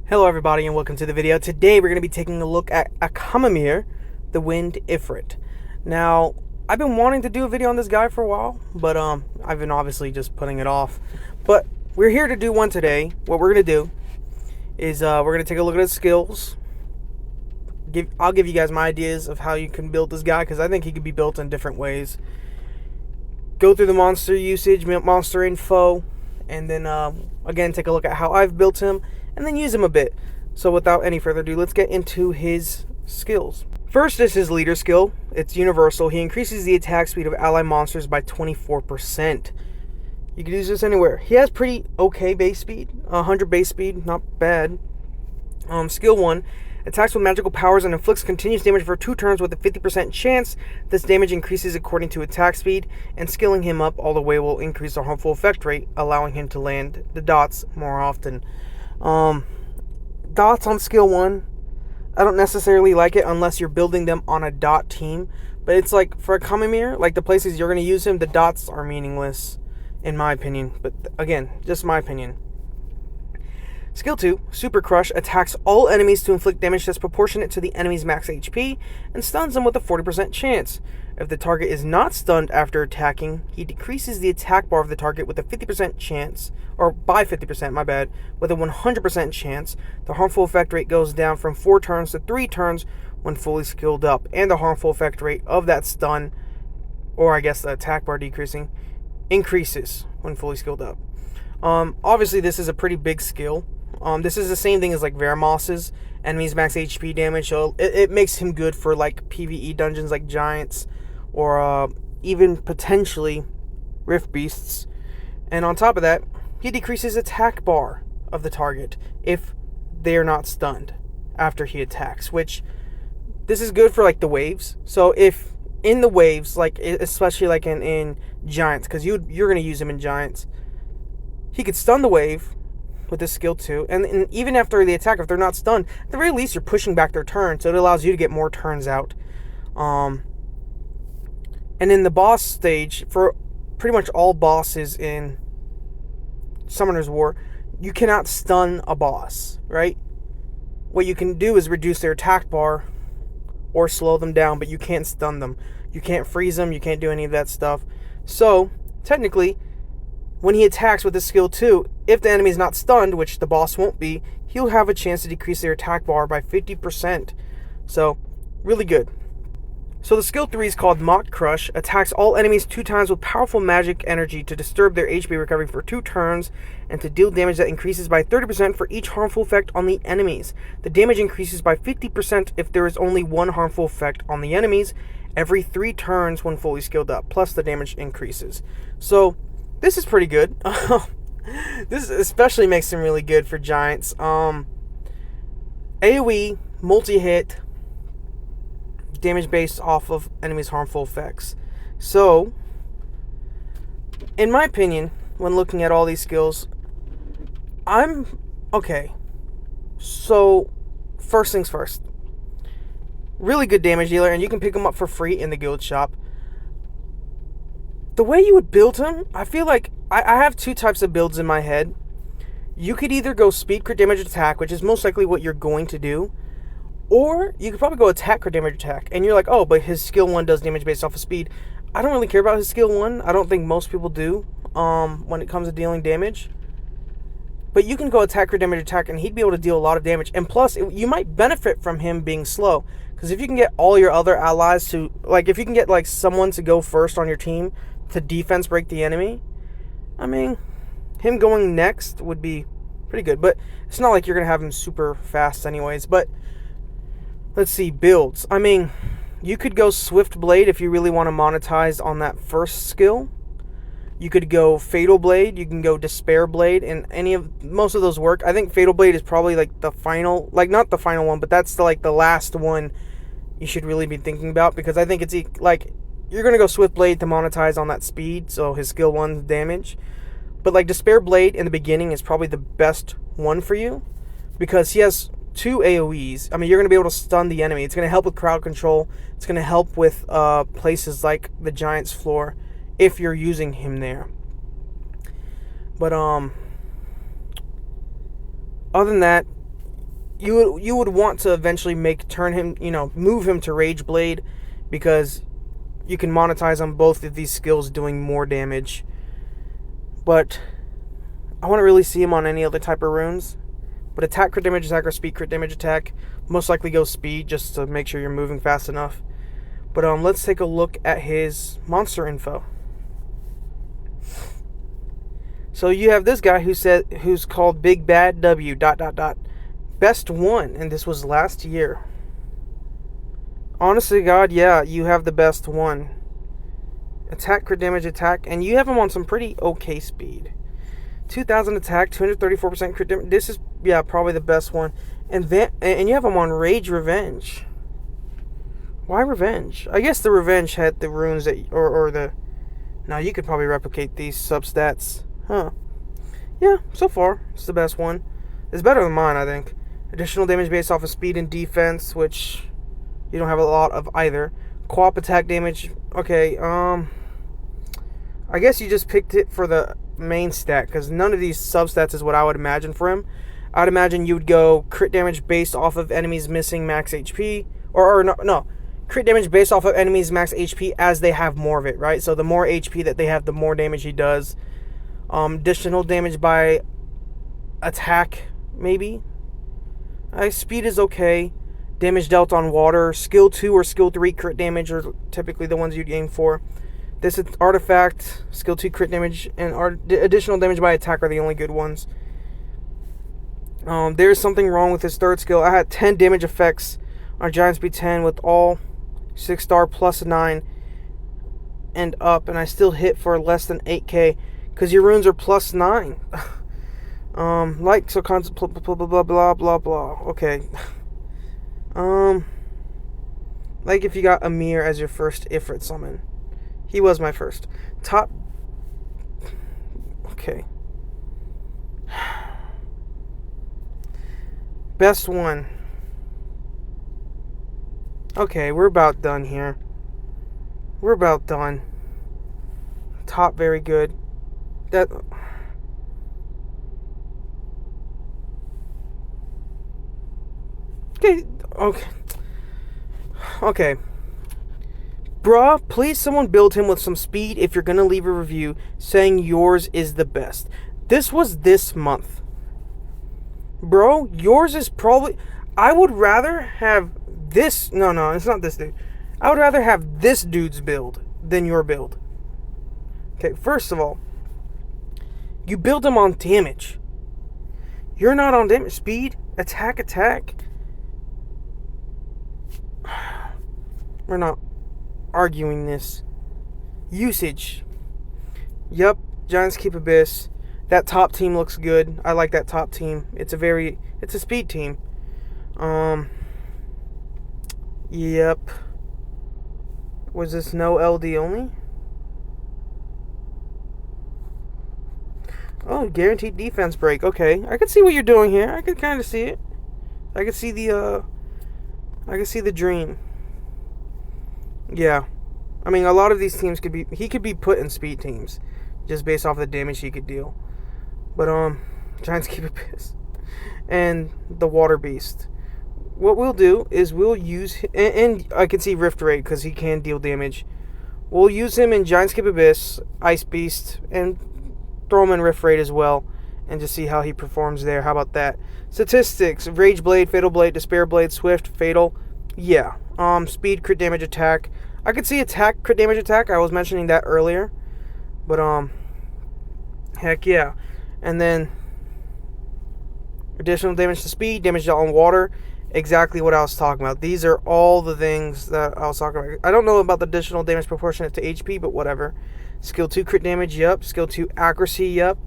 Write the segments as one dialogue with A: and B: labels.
A: Hello everybody and welcome to the video. Today we're going to be taking a look at Akhamamir, the Wind Ifrit. Now, I've been wanting to do a video on this guy for a while, but I've been obviously just putting it off. But we're here to do one today. What we're going to do is we're going to take a look at his skills. I'll give you guys my ideas of how you can build this guy, because I think he could be built in different ways. Go through the monster usage, monster info, and then again take a look at how I've built him, and then use him a bit. So without any further ado, let's get into his skills. First is his leader skill. It's universal. He increases the attack speed of ally monsters by 24%. You can use this anywhere. He has pretty okay base speed. 100 base speed, not bad. Skill 1. Attacks with magical powers and inflicts continuous damage for 2 turns with a 50% chance. This damage increases according to attack speed, and skilling him up all the way will increase the harmful effect rate, allowing him to land the dots more often. Dots on skill 1, I don't necessarily like it unless you're building them on a dot team. But it's like, for Akhamamir, like the places you're going to use him, the dots are meaningless, in my opinion. But again, just my opinion. Skill 2, Super Crush, attacks all enemies to inflict damage that's proportionate to the enemy's max HP, and stuns them with a 40% chance. If the target is not stunned after attacking, he decreases the attack bar of the target with a 50% chance, or by 50%, my bad, with a 100% chance. The harmful effect rate goes down from 4 turns to 3 turns when fully skilled up, and the harmful effect rate of that stun, or I guess the attack bar decreasing, increases when fully skilled up. Obviously this is a pretty big skill. This is the same thing as like Veramos's enemies max HP damage, so it makes him good for like PvE dungeons like giants, or even potentially rift beasts. And on top of that, he decreases attack bar of the target if they are not stunned after he attacks, which this is good for like the waves. So if in the waves, like especially like in giants, because you're going to use him in giants, he could stun the wave with this skill 2, and even after the attack, if they're not stunned, at the very least you're pushing back their turn, so it allows you to get more turns out. And in the boss stage, for pretty much all bosses in Summoner's War, you cannot stun a boss, right? What you can do is reduce their attack bar or slow them down, but you can't stun them. You can't freeze them, you can't do any of that stuff. So, technically, when he attacks with his skill 2, if the enemy is not stunned, which the boss won't be, he'll have a chance to decrease their attack bar by 50%. So, really good. So the skill 3 is called Mock Crush, attacks all enemies 2 times with powerful magic energy to disturb their HP recovery for 2 turns, and to deal damage that increases by 30% for each harmful effect on the enemies. The damage increases by 50% if there is only 1 harmful effect on the enemies every 3 turns when fully skilled up, plus the damage increases. So, this is pretty good. This especially makes him really good for giants. AoE, multi-hit, damage based off of enemies' harmful effects. So, in my opinion, when looking at all these skills, okay. So, first things first. Really good damage dealer, and you can pick him up for free in the guild shop. The way you would build him, I feel like I have 2 types of builds in my head. You could either go speed, crit damage, attack, which is most likely what you're going to do, or you could probably go attack, crit damage, attack, and you're like, oh, but his skill 1 does damage based off of speed. I don't really care about his skill 1. I don't think most people do when it comes to dealing damage. But you can go attack, crit damage, attack, and he'd be able to deal a lot of damage. And plus, you might benefit from him being slow, because if you can get all your other allies to, like, if you can get like someone to go first on your team to defense break the enemy, I mean, him going next would be pretty good. But it's not like you're going to have him super fast anyways. But let's see, builds. I mean, you could go Swift Blade if you really want to monetize on that first skill. You could go Fatal Blade, you can go Despair Blade, and most of those work. I think Fatal Blade is probably like the final, like not the final one, but that's the last one you should really be thinking about, because I think it's like, you're going to go Swift Blade to monetize on that speed, so his skill 1's damage. But like Despair Blade in the beginning is probably the best one for you, because he has 2 AoEs. I mean, you're going to be able to stun the enemy. It's going to help with crowd control. It's going to help with places like the Giant's Floor if you're using him there. But other than that, you would want to eventually move him to Rage Blade, because you can monetize on both of these skills doing more damage. But I want to really see him on any other type of runes. But attack, crit damage, attack, or speed, crit damage, attack. Most likely go speed, just to make sure you're moving fast enough. But let's take a look at his monster info. So you have this guy who's called Big Bad W ... Best one, and this was last year. Honestly, God, yeah, you have the best one. Attack, crit damage, attack, and you have him on some pretty okay speed. 2,000 attack, 234% crit damage. This is, yeah, probably the best one. And you have him on Rage Revenge. Why Revenge? I guess the Revenge had the runes that, now you could probably replicate these substats. Huh. Yeah, so far, it's the best one. It's better than mine, I think. Additional damage based off of speed and defense, which you don't have a lot of either. Co-op attack damage, okay, I guess you just picked it for the main stat, because none of these substats is what I would imagine for him. I'd imagine you would go crit damage based off of enemies missing max HP, or no, crit damage based off of enemies max HP as they have more of it, right? So the more HP that they have, the more damage he does. Additional damage by attack, maybe. Speed is okay. Damage dealt on water. Skill 2 or Skill 3 crit damage are typically the ones you'd aim for. This is artifact, Skill 2 crit damage, and additional damage by attack are the only good ones. There's something wrong with his third skill. I had 10 damage effects on Giant Speed 10 with all 6-star plus 9 and up, and I still hit for less than 8k, because your runes are plus 9. So concept, blah, blah, blah, blah, blah, blah. Okay. Like if you got Aamir as your first Ifrit summon. He was my first. Top. Okay. Best one. Okay, we're about done here. We're about done. Top, very good. That. Okay. Okay. Bruh, please someone build him with some speed if you're gonna leave a review saying yours is the best. This was this month. Bro, yours is probably... I would rather have this... No, it's not this dude. I would rather have this dude's build than your build. Okay, first of all, you build him on damage. You're not on damage. Speed, attack. We're not arguing this. Usage. Yep, Giants keep Abyss. That top team looks good. I like that top team. It's a speed team. Yep. Was this no LD only? Oh, guaranteed defense break. Okay, I can see what you're doing here. I can kind of see it. I can see the dream. Yeah. I mean, a lot of these teams he could be put in speed teams just based off the damage he could deal. But Giants keep Abyss. And the Water Beast. What we'll do is we'll use... And I can see Rift Raid because he can deal damage. We'll use him in Giants keep Abyss, Ice Beast, and throw him in Rift Raid as well. And just see how he performs there. How about that? Statistics. Rage Blade, Fatal Blade, Despair Blade, Swift, Fatal. Yeah. Speed, crit damage, attack. I could see attack, crit damage, attack. I was mentioning that earlier. But, heck yeah. And then additional damage to speed, damage on water. Exactly what I was talking about. These are all the things that I was talking about. I don't know about the additional damage proportionate to HP, but whatever. Skill 2 crit damage, yep. Skill 2 accuracy, yep.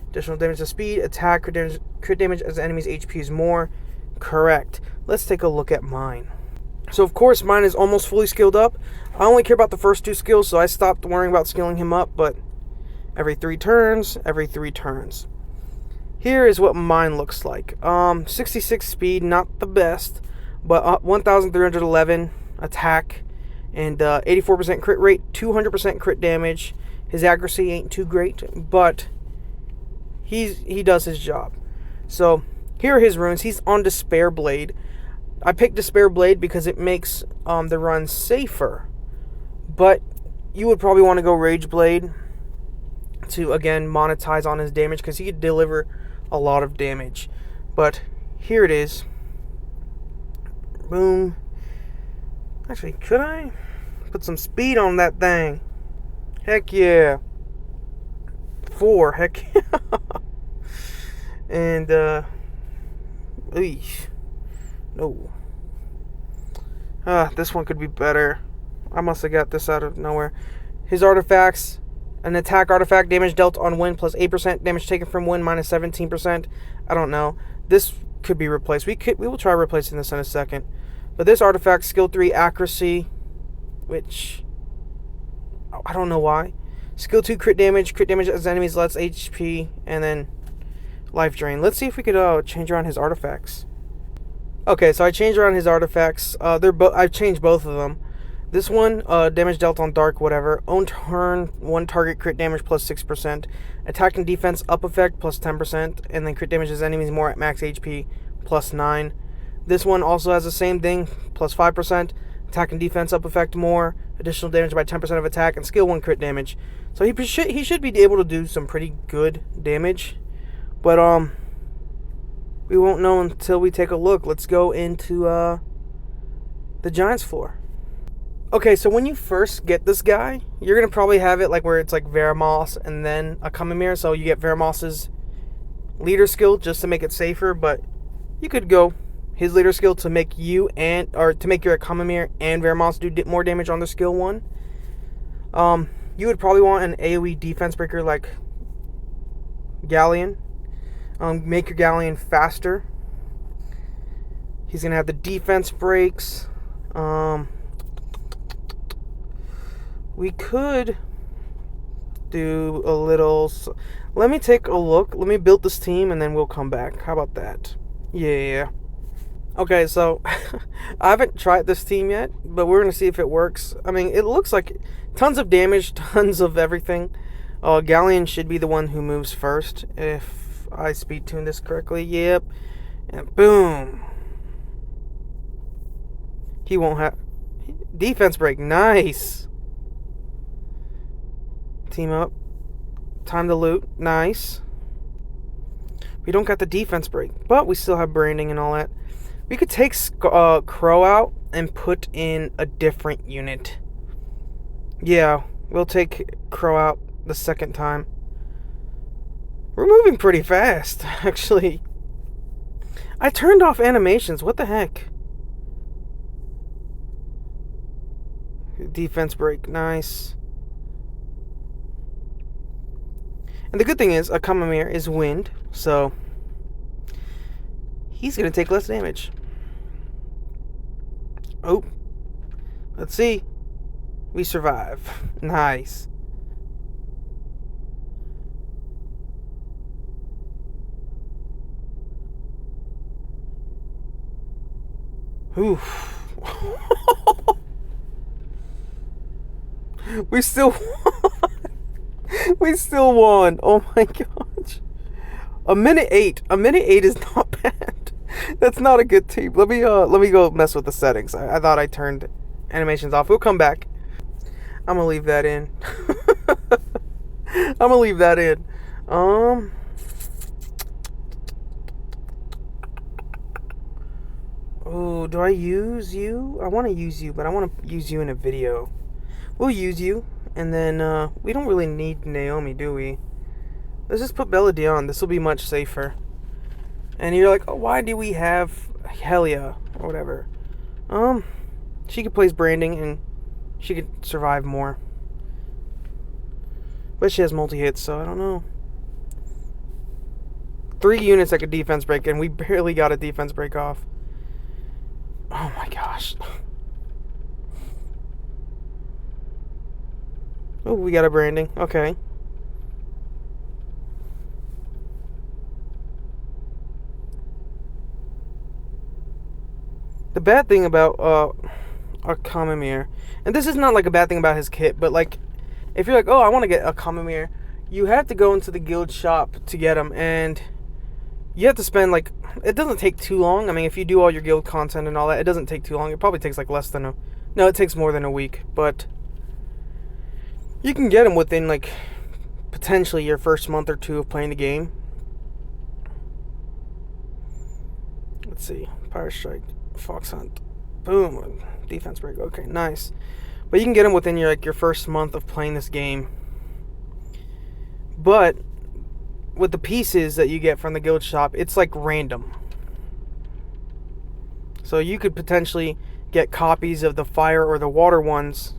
A: Additional damage to speed, attack, crit damage as the enemy's HP is more. Correct. Let's take a look at mine. So, of course, mine is almost fully skilled up. I only care about the first 2 skills, so I stopped worrying about skilling him up, but every 3 turns. Here is what mine looks like. 66 speed, not the best, but 1,311 attack, and 84% crit rate, 200% crit damage. His accuracy ain't too great, but he does his job. So, Here are his runes. He's on Despair Blade. I picked Despair Blade because it makes the run safer. But you would probably want to go Rage Blade to, again, monetize on his damage, because he could deliver a lot of damage. But here it is. Boom. Actually, could I put some speed on that thing? Heck yeah. 4, heck yeah. And, eesh. No. This one could be better. I must have got this out of nowhere. His artifacts: an attack artifact, damage dealt on win plus 8%, damage taken from win minus 17%. I don't know. This could be replaced. We will try replacing this in a second. But this artifact, skill 3 accuracy, which I don't know why. Skill 2 crit damage as enemies less HP, and then life drain. Let's see if we could change around his artifacts. Okay, so I changed around his artifacts. I've changed both of them. This one, damage dealt on dark, whatever. Own turn, 1 target crit damage plus 6%. Attack and defense up effect plus 10%. And then crit damage as enemies more at max HP plus 9. This one also has the same thing, plus 5%. Attack and defense up effect more. Additional damage by 10% of attack. And skill 1 crit damage. So he should be able to do some pretty good damage. But, we won't know until we take a look. Let's go into, the Giants floor. Okay, so when you first get this guy, you're going to probably have it like where it's like Veramos and then Akhamamir. So you get Veramos's leader skill just to make it safer, but you could go his leader skill to make you to make your Akhamamir and Veramos do more damage on the skill 1. You would probably want an AoE defense breaker like Galleon. Make your Galleon faster. He's going to have the defense breaks. We could do a little... Let me take a look. Let me build this team, and then we'll come back. How about that? Yeah. Okay, so I haven't tried this team yet, but we're going to see if it works. I mean, it looks like tons of damage, tons of everything. Galleon should be the one who moves first, if I speed tune this correctly. Yep. And boom. He won't have... Defense break. Nice. Team up. Time to loot. Nice. We don't got the defense break, but we still have branding and all that. We could take Crow out and put in a different unit. Yeah, we'll take Crow out the second time. We're moving pretty fast, actually. I turned off animations. What the heck? Defense break. Nice. And the good thing is, Akhamamir is wind, so he's going to take less damage. Oh. Let's see. We survive. Nice. Oof. We still won. We still won. Oh my gosh. A minute 8. A minute 8 is not bad. That's not a good team. Let me go mess with the settings. I thought I turned animations off. We'll come back. I'm gonna leave that in. I'm gonna leave that in. Oh, do I use you? I want to use you, but I want to use you in a video. We'll use you, and then we don't really need Naomi, do we? Let's just put Bella Dion. This will be much safer. And you're like, oh, why do we have Helia or whatever? She could place branding and she could survive more. But she has multi-hits, so I don't know. 3 units that could defense break, and we barely got a defense break off. Oh my gosh. Oh, we got a branding. Okay. The bad thing about Akhamamir, and this is not like a bad thing about his kit, but like if you're like, oh, I want to get Akhamamir, you have to go into the guild shop to get him, and You have to spend, like, it doesn't take too long. I mean, if you do all your guild content and all that, it doesn't take too long. It probably takes, like, less than no, it takes more than a week. But you can get them within, like, potentially your first month or two of playing the game. Let's see. Fire Strike, Fox Hunt. Boom. Defense break. Okay, nice. But you can get them within your first month of playing this game. But with the pieces that you get from the guild shop, it's like random. So you could potentially get copies of the fire or the water ones.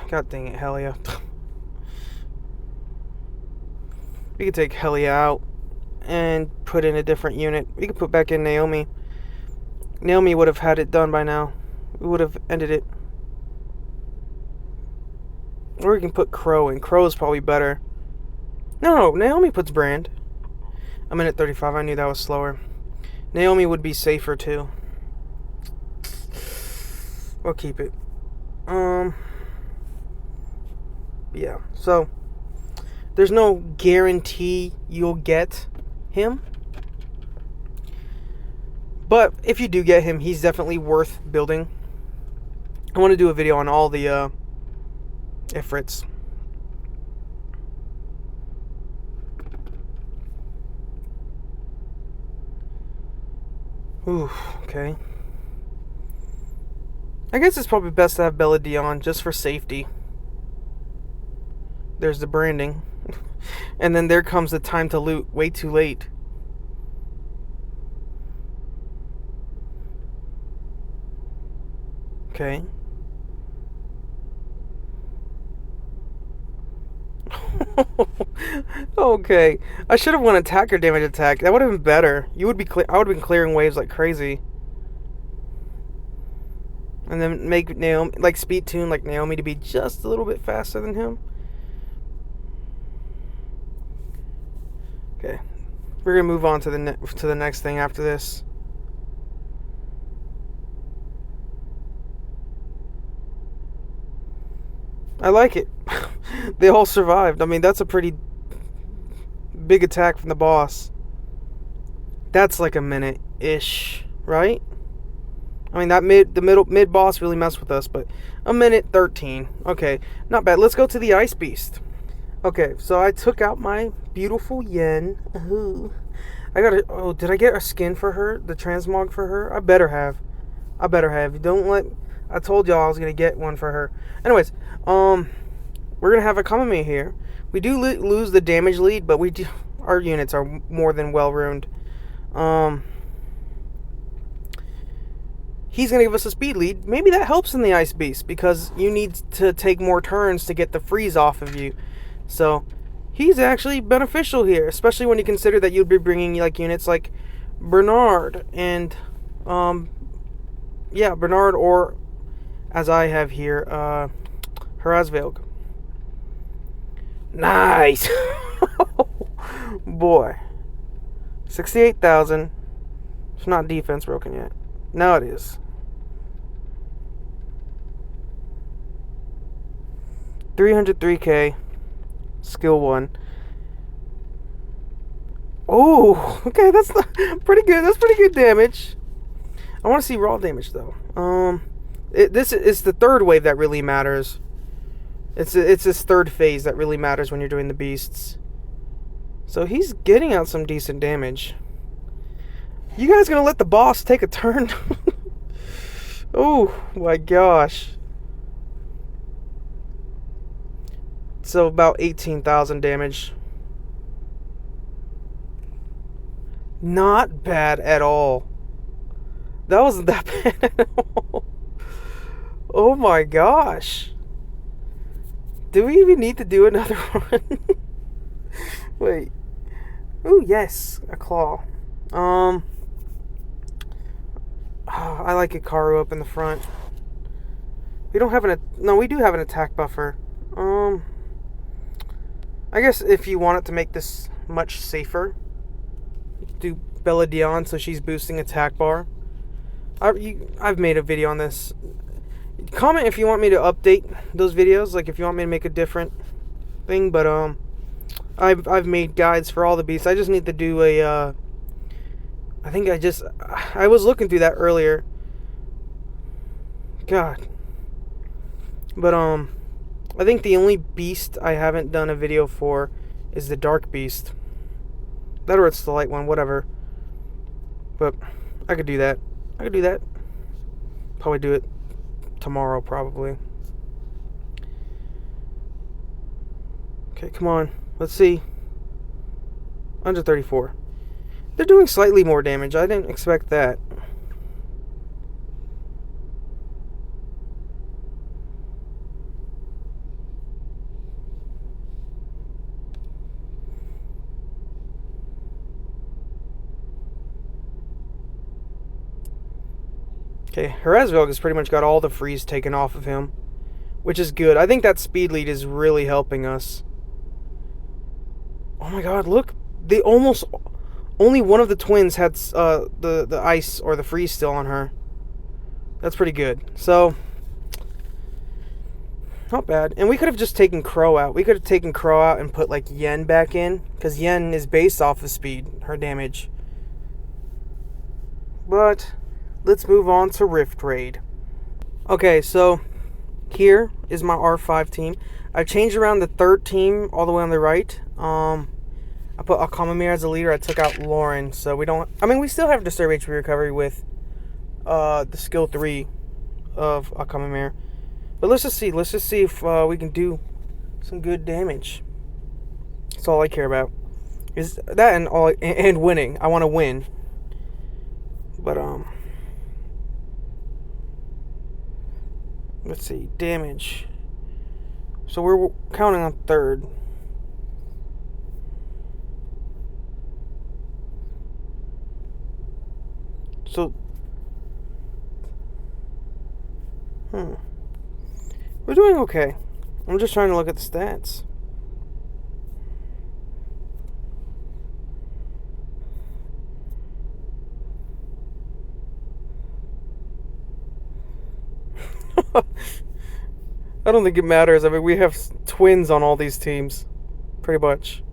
A: God dang it, Helia. We could take Helia out and put in a different unit. We could put back in Naomi. Naomi would have had it done by now. We would have ended it. Or we can put Crow in. Crow is probably better. No, Naomi puts Brand. I'm in at 35. I knew that was slower. Naomi would be safer too. We'll keep it. Yeah. So there's no guarantee you'll get him. But if you do get him, he's definitely worth building. I want to do a video on all the Ifrits. Ooh, okay. I guess it's probably best to have Bella Dion just for safety. There's the branding. And then there comes the time to loot. Way too late. Okay. Okay. I should have won attacker damage attack. That would have been better. I would have been clearing waves like crazy. And then make Naomi, like, speed tune like Naomi to be just a little bit faster than him. Okay. We're gonna move on to the next thing after this. I like it. They all survived. I mean, that's a pretty big attack from the boss. That's like a minute-ish, right? I mean, that mid boss really messed with us, but a minute 13. Okay, not bad. Let's go to the Ice Beast. Okay, so I took out my beautiful Yen. Ooh. Did I get a skin for her? The transmog for her? I better have. I told y'all I was gonna get one for her. Anyways, we're gonna have Akhamamir here. We do lose the damage lead, but our units are more than well ruined. He's gonna give us a speed lead. Maybe that helps in the Ice Beast because you need to take more turns to get the freeze off of you. So he's actually beneficial here, especially when you consider that you'd be bringing like units like Bernard and Bernard, or as I have here, Harazvelg. Nice. Boy, 68,000. It's not defense broken yet. Now it is. 303k. Skill 1. Oh, okay, that's pretty good. That's pretty good damage. I want to see raw damage though. This is the third wave that really matters. It's this third phase that really matters when you're doing the beasts. So he's getting out some decent damage. You guys gonna let the boss take a turn? Oh my gosh. So about 18,000 damage. Not bad at all. That wasn't that bad at all. Oh my gosh. Do we even need to do another one? Wait. Oh yes, a claw. I like Ikaru up in the front. We don't have we do have an attack buffer. I guess if you want it to make this much safer, do Bella Dion so she's boosting attack bar. I've made a video on this. Comment if you want me to update those videos, like if you want me to make a different thing, but I've made guides for all the beasts. I just need to do a. I was looking through that earlier. God. But I think the only beast I haven't done a video for is the dark beast. That or it's the light one, whatever. But I could do that. Probably do it tomorrow, probably. Okay, come on. Let's see. Under 34. They're doing slightly more damage. I didn't expect that. Okay, Herazville has pretty much got all the freeze taken off of him, which is good. I think that speed lead is really helping us. Oh my god, look. They almost... Only one of the twins had the ice or the freeze still on her. That's pretty good. So, not bad. And we could have just taken Crow out. We could have taken Crow out and put, like, Yen back in. Because Yen is based off of speed, her damage. But... let's move on to Rift Raid. Okay, so here is my R5 team. I've changed around the third team all the way on the right. I put Akhamamir as a leader. I took out Lauren, so we don't... I mean, we still have Disturb HP Recovery with the skill 3 of Akhamamir. But let's just see. Let's just see if we can do some good damage. That's all I care about. Is that and winning. I want to win. But, let's see, damage. So we're counting on third. So, we're doing okay. I'm just trying to look at the stats. I don't think it matters. I mean, we have twins on all these teams. Pretty much.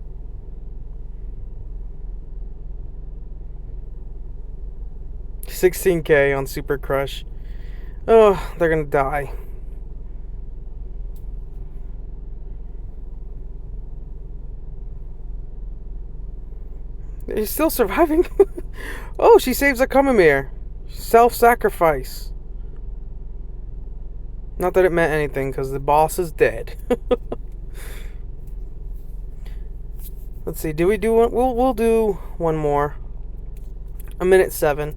A: $16K on Super Crush. Oh, they're gonna die. He's still surviving. Oh, she saves Akhamamir. Self-sacrifice. Not that it meant anything, because the boss is dead. Let's see, do we do one? We'll do one more. 1:07.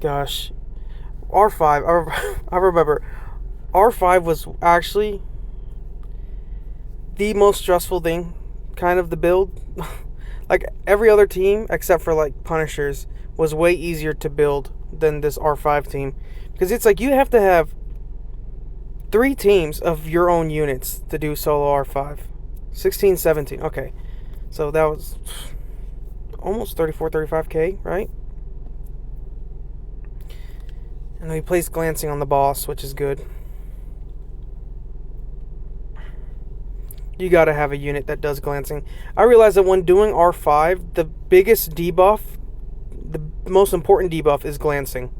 A: Gosh. R5, I remember. R5 was actually the most stressful thing, kind of, the build. Like, every other team, except for, like, Punishers, was way easier to build than this R5 team. Because it's like you have to have 3 teams of your own units to do solo R5. 16, 17. Okay. So that was almost 34, 35K, right? And we placed glancing on the boss, which is good. You gotta have a unit that does glancing. I realized that when doing R5, the biggest debuff, the most important debuff is glancing.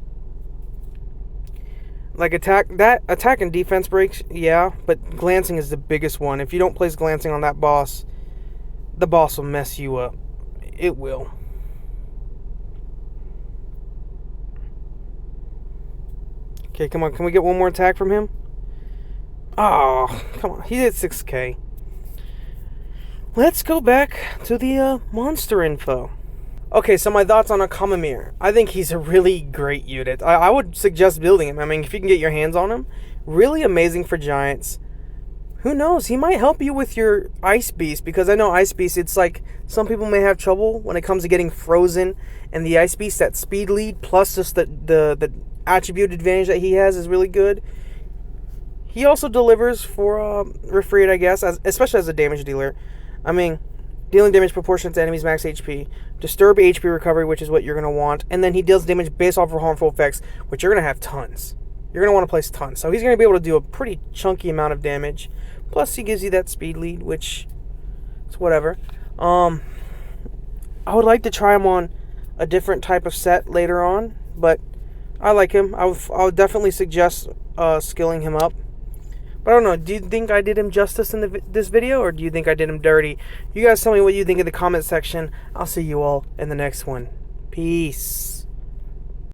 A: Like attack and defense breaks, yeah, but glancing is the biggest one. If you don't place glancing on that boss, the boss will mess you up. It will. Okay, come on. Can we get one more attack from him? Oh, come on. He did 6K. Let's go back to the monster info. Okay, so my thoughts on Akhamamir. I think he's a really great unit. I would suggest building him. I mean, if you can get your hands on him, really amazing for giants. Who knows? He might help you with your Ice Beast, because I know Ice Beast, it's like some people may have trouble when it comes to getting frozen, and the Ice Beast, that speed lead, plus just the attribute advantage that he has is really good. He also delivers for Ifrit, I guess, especially as a damage dealer. I mean, dealing damage proportionate to enemies' max HP, disturb HP recovery, which is what you're going to want, and then he deals damage based off of harmful effects, which you're going to have tons. You're going to want to place tons. So he's going to be able to do a pretty chunky amount of damage. Plus, he gives you that speed lead, which is whatever. I would like to try him on a different type of set later on, but I like him. I would definitely suggest skilling him up. But I don't know. Do you think I did him justice in this video, or do you think I did him dirty? You guys tell me what you think in the comment section. I'll see you all in the next one. Peace.